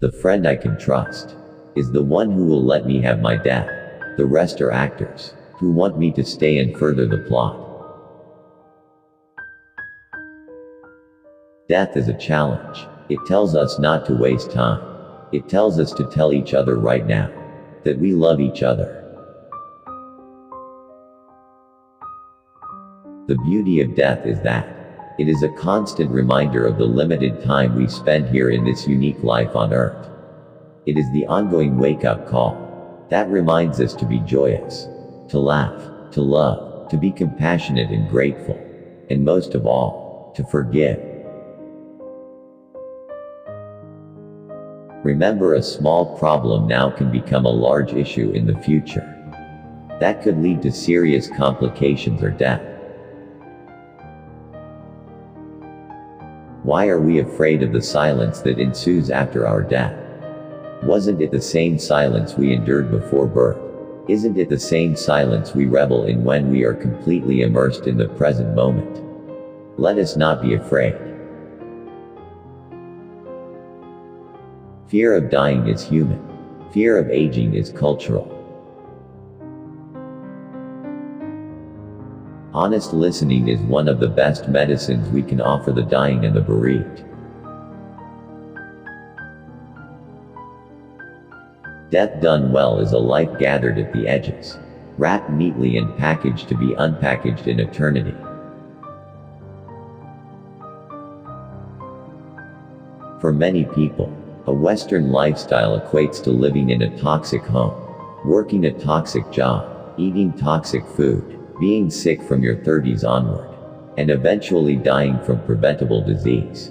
The friend I can trust is the one who will let me have my death. The rest are actors who want me to stay and further the plot. Death is a challenge. It tells us not to waste time. It tells us to tell each other right now that we love each other. The beauty of death is that it is a constant reminder of the limited time we spend here in this unique life on earth. It is the ongoing wake-up call that reminds us to be joyous, to laugh, to love, to be compassionate and grateful, and most of all, to forgive. Remember, a small problem now can become a large issue in the future. That could lead to serious complications or death. Why are we afraid of the silence that ensues after our death? Wasn't it the same silence we endured before birth? Isn't it the same silence we revel in when we are completely immersed in the present moment? Let us not be afraid. Fear of dying is human. Fear of aging is cultural. Honest listening is one of the best medicines we can offer the dying and the bereaved. Death done well is a life gathered at the edges, wrapped neatly and packaged to be unpackaged in eternity. For many people, a Western lifestyle equates to living in a toxic home, working a toxic job, eating toxic food, being sick from your 30s onward, and eventually dying from preventable disease.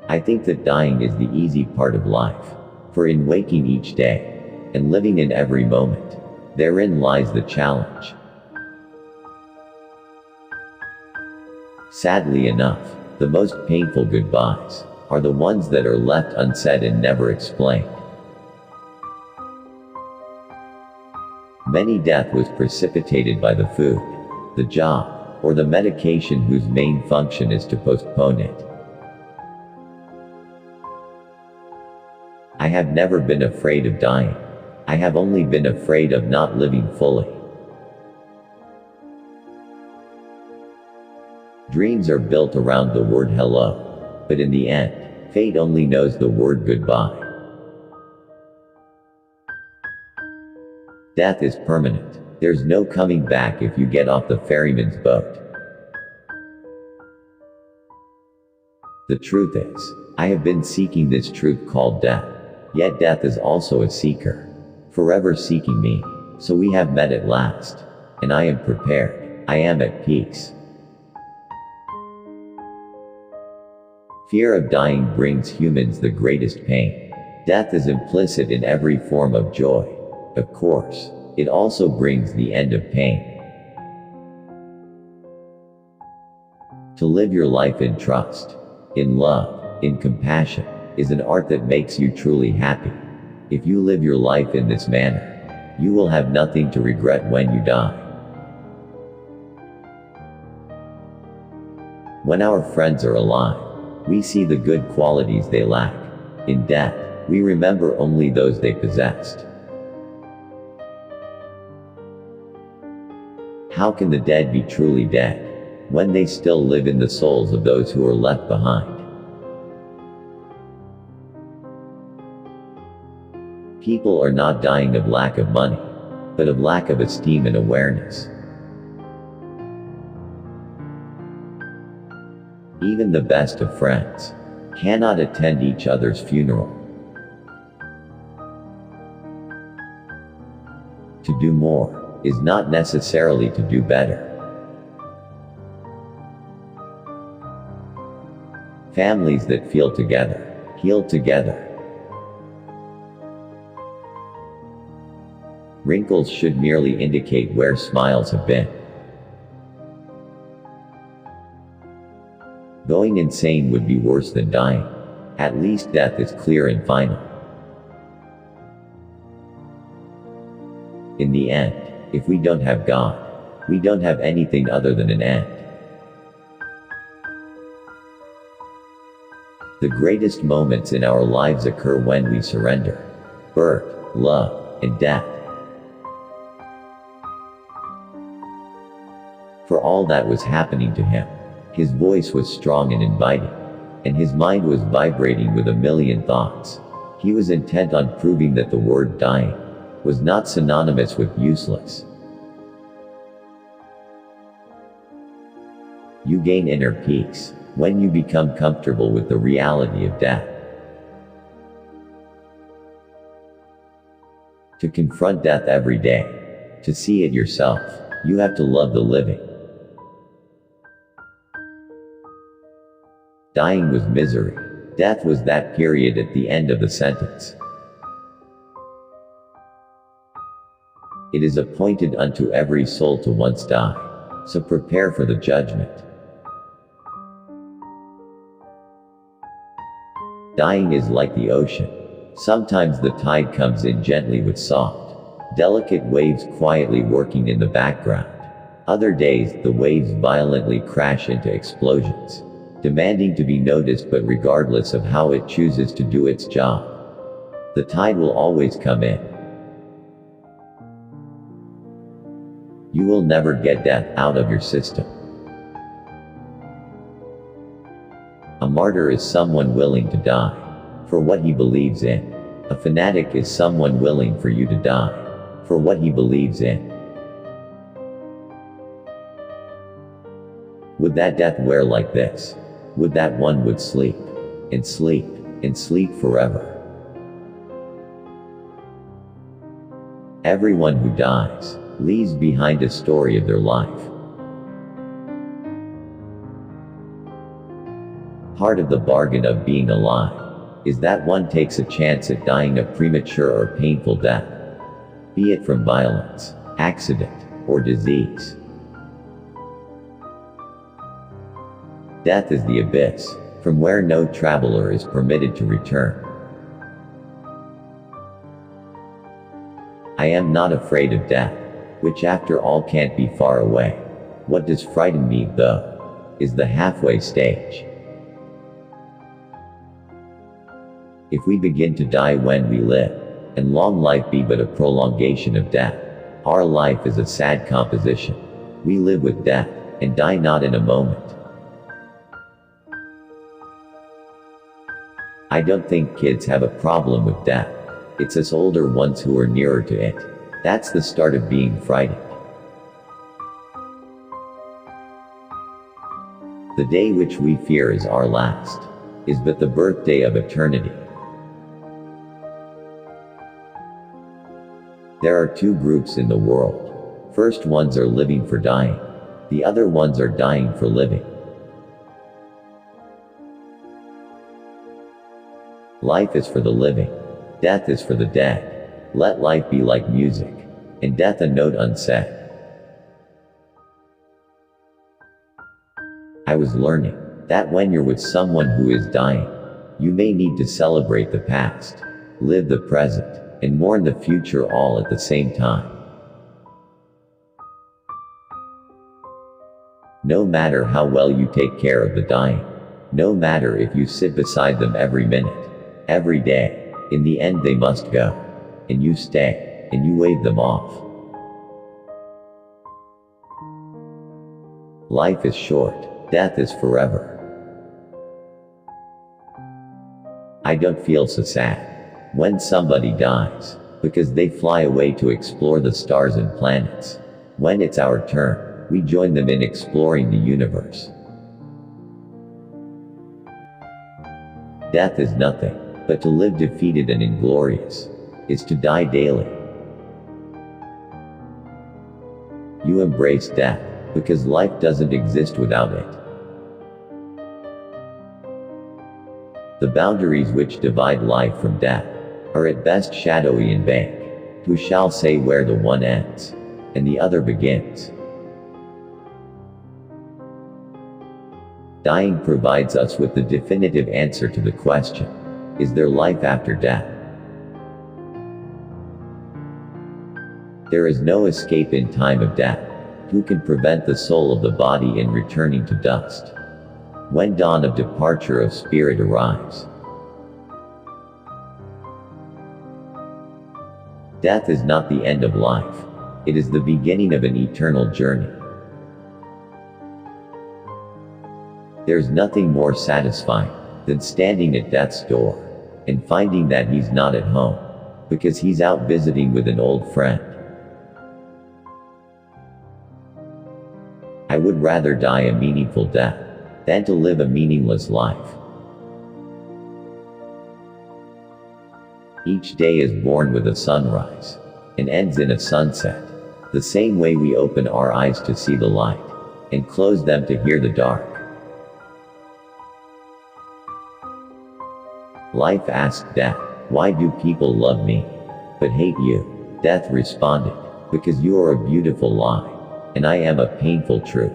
I think that dying is the easy part of life, for in waking each day, and living in every moment, therein lies the challenge. Sadly enough, the most painful goodbyes are the ones that are left unsaid and never explained. Many death was precipitated by the food, the job, or the medication whose main function is to postpone it. I have never been afraid of dying. I have only been afraid of not living fully. Dreams are built around the word hello, but in the end, fate only knows the word goodbye. Death is permanent. There's no coming back if you get off the ferryman's boat. The truth is, I have been seeking this truth called death. Yet death is also a seeker, forever seeking me. So we have met at last. And I am prepared. I am at peace. Fear of dying brings humans the greatest pain. Death is implicit in every form of joy. Of course, it also brings the end of pain. To live your life in trust, in love, in compassion, is an art that makes you truly happy. If you live your life in this manner, you will have nothing to regret when you die. When our friends are alive, we see the good qualities they lack. In death, we remember only those they possessed. How can the dead be truly dead when they still live in the souls of those who are left behind? People are not dying of lack of money, but of lack of esteem and awareness. Even the best of friends cannot attend each other's funeral. To do more is not necessarily to do better. Families that feel together, heal together. Wrinkles should merely indicate where smiles have been. Going insane would be worse than dying. At least death is clear and final. In the end, if we don't have God, we don't have anything other than an end. The greatest moments in our lives occur when we surrender. Birth, love, and death. For all that was happening to him, his voice was strong and inviting, and his mind was vibrating with a million thoughts. He was intent on proving that the word dying was not synonymous with useless. You gain inner peace when you become comfortable with the reality of death. To confront death every day, to see it yourself, you have to love the living. Dying was misery. Death was that period at the end of the sentence. It is appointed unto every soul to once die, so prepare for the judgment. Dying is like the ocean. Sometimes the tide comes in gently with soft, delicate waves quietly working in the background. Other days, the waves violently crash into explosions, demanding to be noticed, but regardless of how it chooses to do its job, the tide will always come in. You will never get death out of your system. A martyr is someone willing to die for what he believes in. A fanatic is someone willing for you to die for what he believes in. Would that death wear like this? Would that one would sleep, and sleep, and sleep forever. Everyone who dies leaves behind a story of their life. Part of the bargain of being alive is that one takes a chance at dying a premature or painful death, be it from violence, accident, or disease. Death is the abyss, from where no traveler is permitted to return. I am not afraid of death, which after all can't be far away. What does frighten me, though, is the halfway stage. If we begin to die when we live, and long life be but a prolongation of death, our life is a sad composition. We live with death, and die not in a moment. I don't think kids have a problem with death. It's us older ones who are nearer to it. That's the start of being frightened. The day which we fear is our last, is but the birthday of eternity. There are two groups in the world. First ones are living for dying. The other ones are dying for living. Life is for the living. Death is for the dead. Let life be like music, and death a note unsaid. I was learning that when you're with someone who is dying, you may need to celebrate the past, live the present, and mourn the future all at the same time. No matter how well you take care of the dying, no matter if you sit beside them every minute, every day, in the end they must go, and you stay, and you wave them off. Life is short, death is forever. I don't feel so sad when somebody dies, because they fly away to explore the stars and planets. When it's our turn, we join them in exploring the universe. Death is nothing, but to live defeated and inglorious is to die daily. You embrace death, because life doesn't exist without it. The boundaries which divide life from death are at best shadowy and vague. Who shall say where the one ends and the other begins? Dying provides us with the definitive answer to the question, is there life after death? There is no escape in time of death. Who can prevent the soul of the body in returning to dust? when dawn of departure of spirit arrives. Death is not the end of life. It is the beginning of an eternal journey. There's nothing more satisfying than standing at death's door and finding that he's not at home because he's out visiting with an old friend. I would rather die a meaningful death than to live a meaningless life. Each day is born with a sunrise and ends in a sunset, the same way we open our eyes to see the light and close them to hear the dark. Life asked Death, "Why do people love me but hate you?" Death responded, "Because you are a beautiful lie, and I am a painful truth."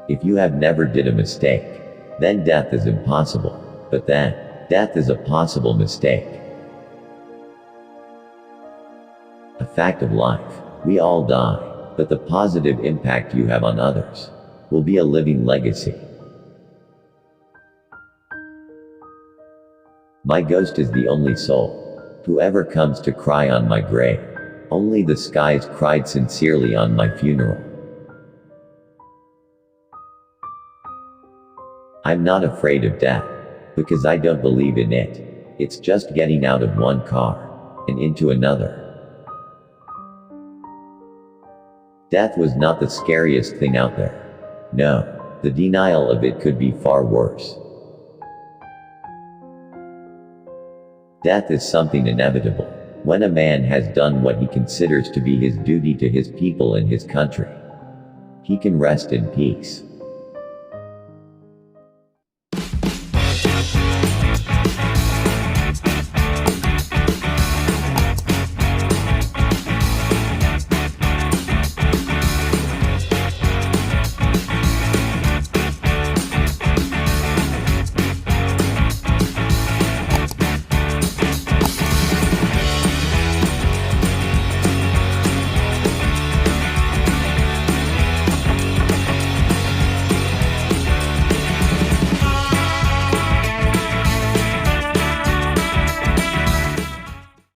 If you have never did a mistake, then death is impossible. But then, death is a possible mistake. A fact of life. We all die, but the positive impact you have on others will be a living legacy. My ghost is the only soul who ever comes to cry on my grave. Only the skies cried sincerely on my funeral. I'm not afraid of death, because I don't believe in it. It's just getting out of one car and into another. Death was not the scariest thing out there. No, the denial of it could be far worse. Death is something inevitable. When a man has done what he considers to be his duty to his people and his country, he can rest in peace.